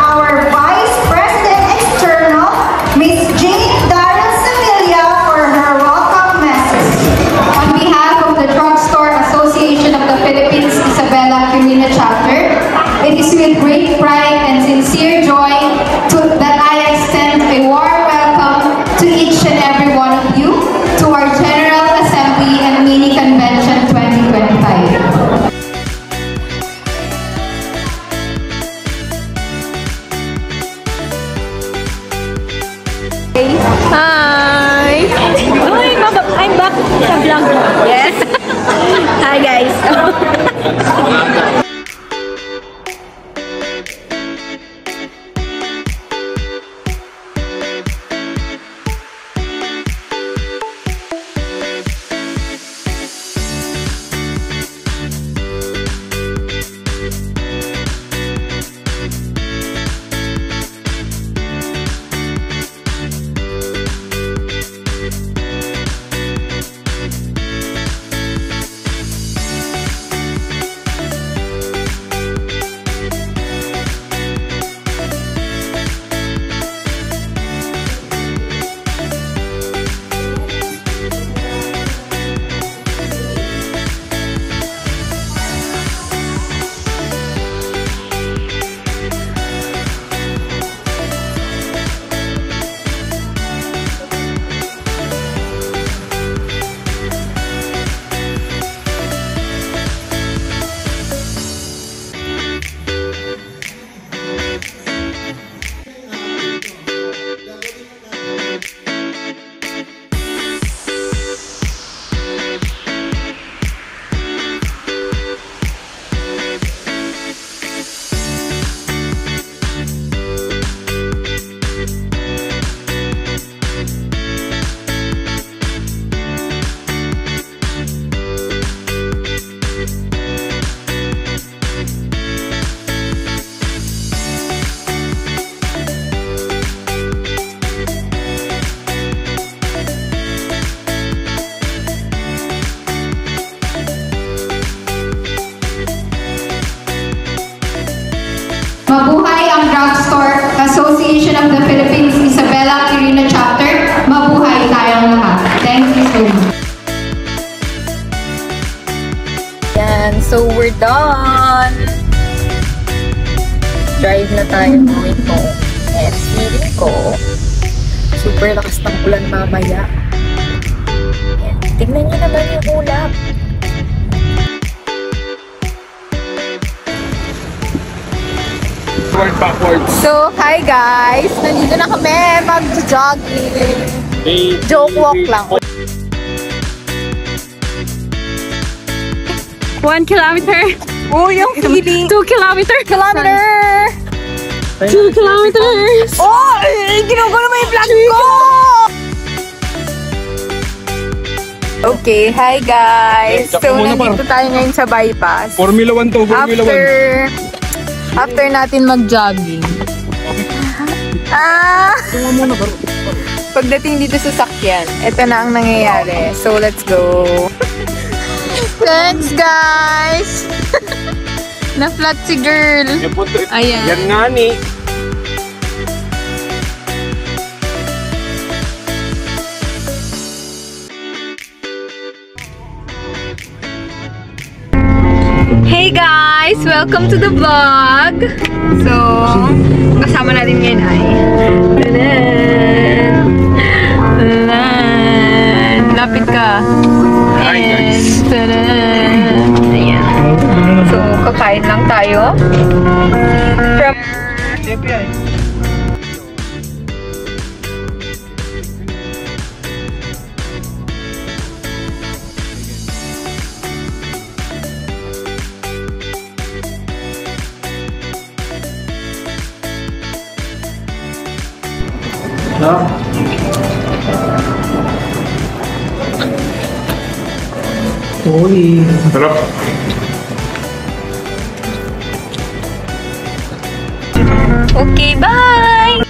our Vice President External, Ms. Jane Darren Sevilla, for her welcome message. On behalf of the Drugstore Association of the Philippines, Isabela Quirino Chapter, it is with great pride and sincere joy that I extend a warm welcome to each and every one of you to our General Assembly and Mini Convention 2025. Hi! I'm back sa vlog. Yes! Hi guys! Mabuhay ang Drugstore Association of the Philippines, Isabela Quirino Chapter. Mabuhay tayong lahat. Thank you so much. Yan, so we're done. Drive na tayo going home. And feeling ko, super lakas ng ulan mamaya. Yan, tingnan nyo naman yung ulap. Backwards. So, hi guys! Nandito na kami mag-jogging. Hey, Joke walk lang. 1 kilometer. Oh, yung feeling. 2 kilometer. 2 kilometers. Oh! Ginugulo mo yung vlog ko! Okay, hi guys! Check So, mo muna, nandito tayo ngayon sa bypass. Formula 1 to, Formula 1. After natin mag-jogging. Pagdating dito sa sakyan, ito na ang nangyayari. So, let's go. Thanks, guys! Na-flat si girl. Ayan. Yan nga ni. Hey guys! Welcome to the vlog! So, kasama natin ngayon ay lapit ka! Hi guys! Ayan. So, kakain lang tayo from Uy. Sarap. Okay, bye!